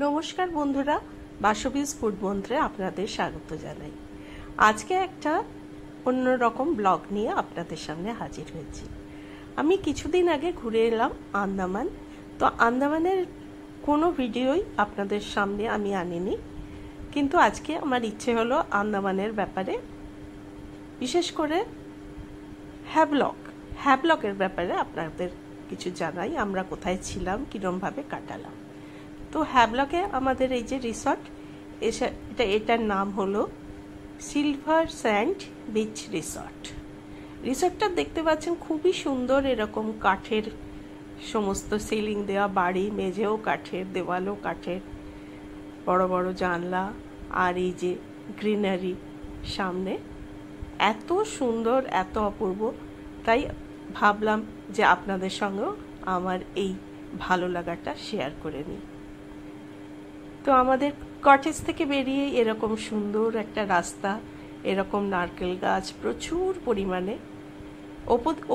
নমস্কার বন্ধুরা, বাসবিজ ফুড মন্ত্রে আপনাদের স্বাগত জানাই। আজকে একটা অন্যরকম ব্লগ নিয়ে আপনাদের সামনে হাজির হয়েছি। আমি কিছুদিন আগে ঘুরে এলাম আন্দামান। তো আন্দামানের কোনো ভিডিওই আপনাদের সামনে আমি আনিনি, কিন্তু আজকে আমার ইচ্ছে হলো আন্দামানের ব্যাপারে, বিশেষ করে হ্যাভলকের ব্যাপারে আপনাদের কিছু জানাই। আমরা কোথায় ছিলাম, কীরমভাবে কাটালাম। তো হ্যাভলকে আমাদের এই যে রিসর্ট, এটার নাম হলো সিলভার স্যান্ড বিচ রিসর্ট। রিসর্টটা দেখতে পাচ্ছেন খুবই সুন্দর, এরকম কাঠের সমস্ত সিলিং দেওয়া বাড়ি, মেঝেও কাঠের, দেওয়ালও কাঠের, বড় বড় জানলা, আর এই যে গ্রিনারি সামনে, এত সুন্দর, এত অপূর্ব। তাই ভাবলাম যে আপনাদের সঙ্গেও আমার এই ভালো লাগাটা শেয়ার করে নিই। তো আমাদের কটেজ থেকে বেরিয়ে এরকম সুন্দর একটা রাস্তা, এরকম নারকেল গাছ প্রচুর পরিমাণে,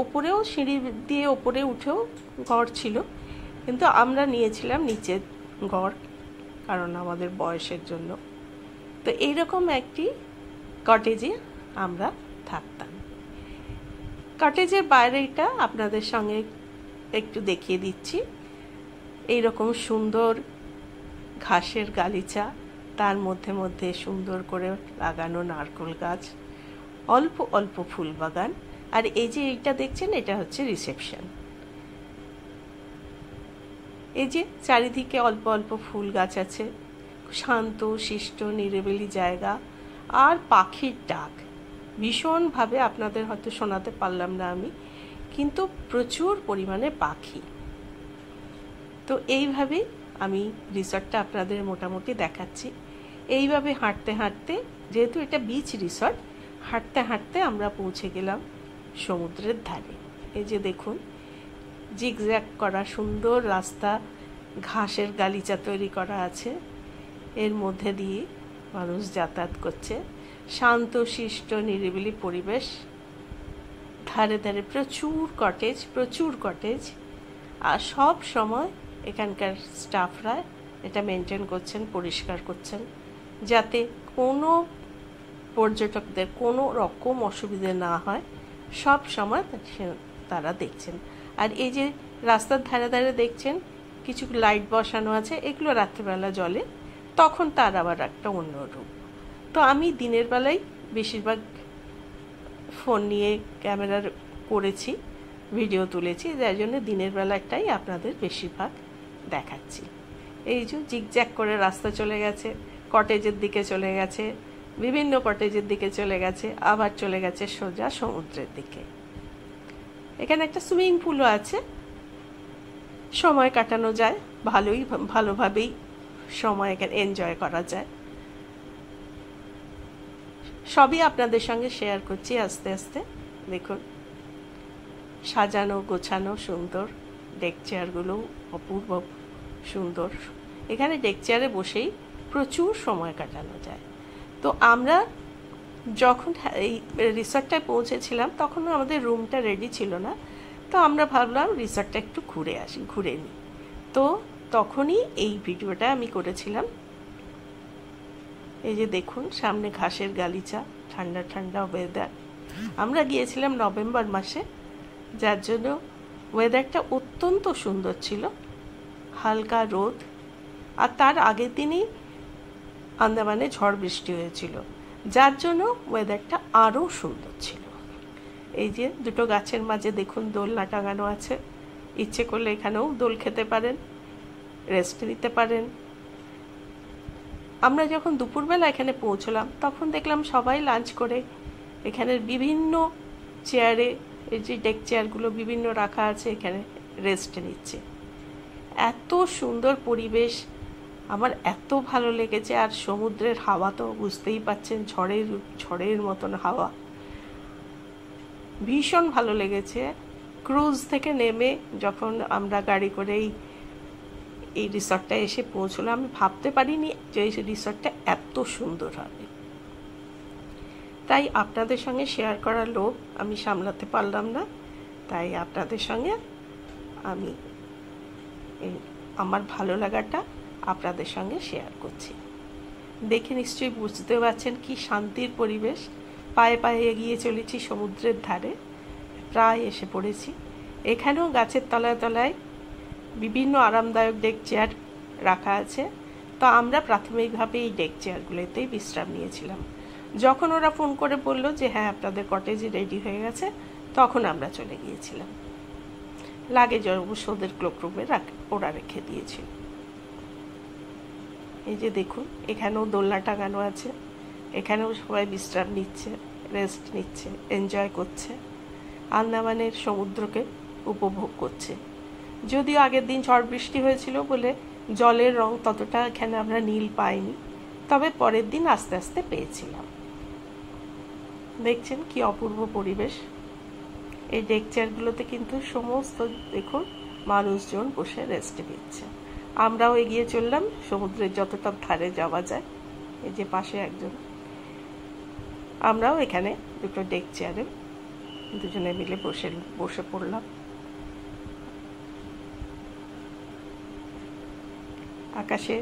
ওপরেও সিঁড়ি দিয়ে ওপরে উঠেও ঘর ছিল, কিন্তু আমরা নিয়েছিলাম নিচের ঘর, কারণ আমাদের বয়সের জন্য। তো এইরকম একটি কটেজে আমরা থাকতাম। কটেজের বাইরেটা আপনাদের সঙ্গে একটু দেখিয়ে দিচ্ছি। এইরকম সুন্দর ঘাসের গালিচা, তার মধ্যে মধ্যে সুন্দর করে লাগানো নারকেল গাছ, অল্প অল্প ফুল বাগান। আর এই যে এইটা দেখছেন, এটা হচ্ছে রিসেপশন। এই যে চারিদিকে অল্প অল্প ফুল গাছ আছে, শান্ত শিষ্ট নিরিবিলি জায়গা, আর পাখির ডাক ভীষণভাবে, আপনাদের হয়তো শোনাতে পারলাম না আমি, কিন্তু প্রচুর পরিমাণে পাখি। তো এইভাবেই আমি রিসর্টটা আপনাদের মোটামুটি দেখাচ্ছি। এইভাবে হাঁটতে হাঁটতে, যেহেতু এটা বিচ রিসর্ট, হাঁটতে হাঁটতে আমরা পৌঁছে গেলাম সমুদ্রের ধারে। এই যে দেখুন, জিগজ্যাগ করা সুন্দর রাস্তা, ঘাসের গালিচা তৈরি করা আছে, এর মধ্যে দিয়ে মানুষ যাতায়াত করছে। শান্ত শিষ্ট নিরিবিলি পরিবেশ, ধারে ধারে প্রচুর কটেজ, আর সব সময় এখানকার স্টাফরা এটা মেনটেন করছেন, পরিষ্কার করছেন, যাতে কোনো পর্যটকদের কোনো রকম অসুবিধে না হয়, সব সময় তারা দেখছেন। আর এই যে রাস্তার ধারে ধারে দেখছেন কিছু লাইট বসানো আছে, এগুলো রাত্রিবেলা জ্বলে, তখন তার আবার একটা অন্য রূপ। তো আমি দিনের বেলায় বেশিরভাগ ফোন নিয়ে ক্যামেরার করেছি, ভিডিও তুলেছি, যার জন্য দিনের বেলাটাই আপনাদের বেশিরভাগ দেখাচ্ছি। এই যে জিগজ্যাগ করে রাস্তা চলে গেছে, কটেজের দিকে চলে গেছে, বিভিন্ন কটেজের দিকে চলে গেছে, আবার চলে গেছে সোজা সমুদ্রের দিকে। এখানে একটা সুইমিং পুলও আছে, সময় কাটানো যায়, ভালোভাবেই সময় এখানে এনজয় করা যায়। সবই আপনাদের সঙ্গে শেয়ার করছি আস্তে আস্তে। দেখুন, সাজানো গোছানো সুন্দর, ডেক চেয়ারগুলো অপূর্ব সুন্দর। এখানে ডেক চেয়ারে বসেই প্রচুর সময় কাটানো যায়। তো আমরা যখন এই রিসর্টটায় পৌঁছেছিলাম, তখন আমাদের রুমটা রেডি ছিল না। তো আমরা ভাবলাম রিসর্টটা একটু ঘুরে নিই। তো তখনই এই ভিডিওটা আমি করেছিলাম। এই যে দেখুন, সামনে ঘাসের গালিচা, ঠান্ডা ঠান্ডা ওয়েদার। আমরা গিয়েছিলাম নভেম্বর মাসে, যার জন্য ওয়েদারটা অত্যন্ত সুন্দর ছিল, হালকা রোদ, আর তার আগের দিনই আন্দামানে ঝড় বৃষ্টি হয়েছিল, যার জন্য ওয়েদারটা আরও সুন্দর ছিল। এই যে দুটো গাছের মাঝে দেখুন দোলনা টাঙানো আছে, ইচ্ছে করলে এখানেও দোল খেতে পারেন, রেস্ট নিতে পারেন। আমরা যখন দুপুরবেলা এখানে পৌঁছলাম, তখন দেখলাম সবাই লাঞ্চ করে এখানের বিভিন্ন চেয়ারে, এই যে ডেক চেয়ারগুলো বিভিন্ন রাখা আছে, এখানে রেস্ট নিচ্ছে। এত সুন্দর পরিবেশ, আমার এত ভালো লেগেছে। আর সমুদ্রের হাওয়া তো বুঝতেই পাচ্ছেন, ঝড়ের মতন হাওয়া, ভীষণ ভালো লেগেছে। ক্রুজ থেকে নেমে যখন আমরা গাড়ি করে এই রিসর্টটা এসে পৌঁছলাম, আমি ভাবতে পারিনি যে এই রিসর্টটা এত সুন্দর হবে। তাই আপনাদের সঙ্গে শেয়ার করার লোভ আমি সামলাতে পারলাম না, তাই আপনাদের সঙ্গে আমি আমার ভালো লাগাটা আপনাদের সঙ্গে শেয়ার করছি। দেখে নিশ্চয়ই বুঝতে পারছেন কি শান্তির পরিবেশ। পায়ে পায়ে এগিয়ে চলেছি সমুদ্রের ধারে, প্রায় এসে পড়েছি। এখানেও গাছের তলায় তলায় বিভিন্ন আরামদায়ক ডেক চেয়ার রাখা আছে। তো আমরা প্রাথমিকভাবে এই ডেক চেয়ারগুলোতেই বিশ্রাম নিয়েছিলাম। যখন ওরা ফোন করে বলল যে হ্যাঁ আপনাদের কটেজ রেডি হয়ে গেছে, তখন আমরা চলে গিয়েছিলাম। লাগেজ অবশ্য ওদের ক্লোকরুমে ওরা রেখে দিয়েছিল। এই যে দেখুন, এখানেও দোলনা টাঙানো আছে, এখানেও সবাই বিশ্রাম নিচ্ছে, রেস্ট নিচ্ছে, এনজয় করছে, আন্দামানের সমুদ্রকে উপভোগ করছে। যদিও আগের দিন ঝড় বৃষ্টি হয়েছিল বলে জলের রং ততটা এখানে আমরা নীল পাইনি, তবে পরের দিন আস্তে আস্তে পেয়েছিলাম। দেখছেন কি অপূর্ব পরিবেশ। এই ডেক চেয়ারগুলোতে কিন্তু সমস্ত দেখুন মানুষজন বসে রেস্ট নিচ্ছে। আমরাও এগিয়ে চললাম সমুদ্রের যতটা ধারে যাওয়া যায়। এই যে পাশে একজন, আমরাও এখানে দুটো ডেক চেয়ারে দুজনে মিলে বসে পড়লাম। আকাশে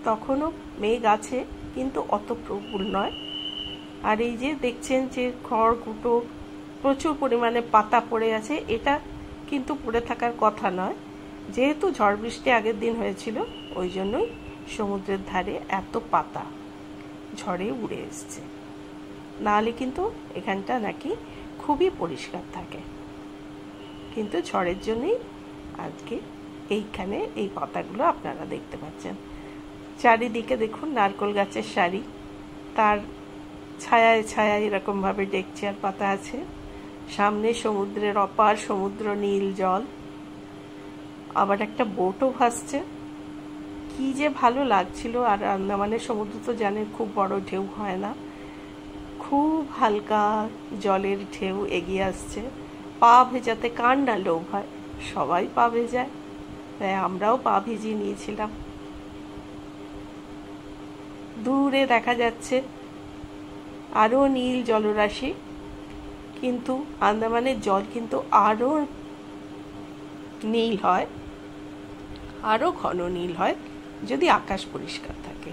তখনও মেঘ আছে, কিন্তু অত প্রবল নয়। আর এই যে দেখছেন যে খড়কুটো প্রচুর পরিমাণে পাতা পড়ে আছে, এটা কিন্তু পড়ে থাকার কথা নয়। যেহেতু ঝড় বৃষ্টি আগের দিন হয়েছিল, ওই জন্যই সমুদ্রের ধারে এত পাতা ঝড়ে উড়ে এসছে। নাহলে কিন্তু এখানটা নাকি খুবই পরিষ্কার থাকে, কিন্তু ঝড়ের জন্যই আজকে এইখানে এই পাতাগুলো আপনারা দেখতে পাচ্ছেন। চারিদিকে দেখুন নারকেল গাছের সারি, তার ছায়ায় ছায়ায় এরকমভাবে ডেক চেয়ার পাতা আছে। সামনে সমুদ্রের অপার সমুদ্র, নীল জল, আবার একটা বোটও ভাসছে। কি যে ভালো লাগছিল। আর আন্দামানের সমুদ্র তো জানেন খুব বড় ঢেউ হয় না, খুব হালকা জলের ঢেউ এগিয়ে আসছে। পা ভেজাতে কার না লোভ হয়, সবাই পা ভেজায়, তাই আমরাও পা ভিজিয়ে নিয়েছিলাম। দূরে দেখা যাচ্ছে আরও নীল জলরাশি, কিন্তু আন্দামানের জল কিন্তু আরও নীল হয়, আরও ঘন নীল হয় যদি আকাশ পরিষ্কার থাকে।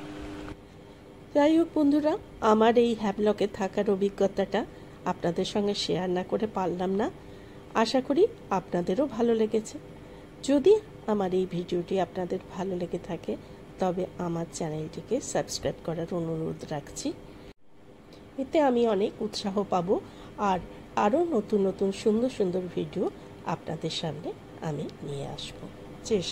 যাই হোক বন্ধুরা, আমার এই হ্যাভলকে থাকার অভিজ্ঞতাটা আপনাদের সঙ্গে শেয়ার না করে পারলাম না। আশা করি আপনাদেরও ভালো লেগেছে। যদি আমার এই ভিডিওটি আপনাদের ভালো লেগে থাকে, তবে আমার চ্যানেলটিকে সাবস্ক্রাইব করার অনুরোধ রাখছি। এতে আমি অনেক উৎসাহ পাবো, আর আরও নতুন নতুন সুন্দর সুন্দর ভিডিও আপনাদের সামনে আমি নিয়ে আসবো চেষ্টা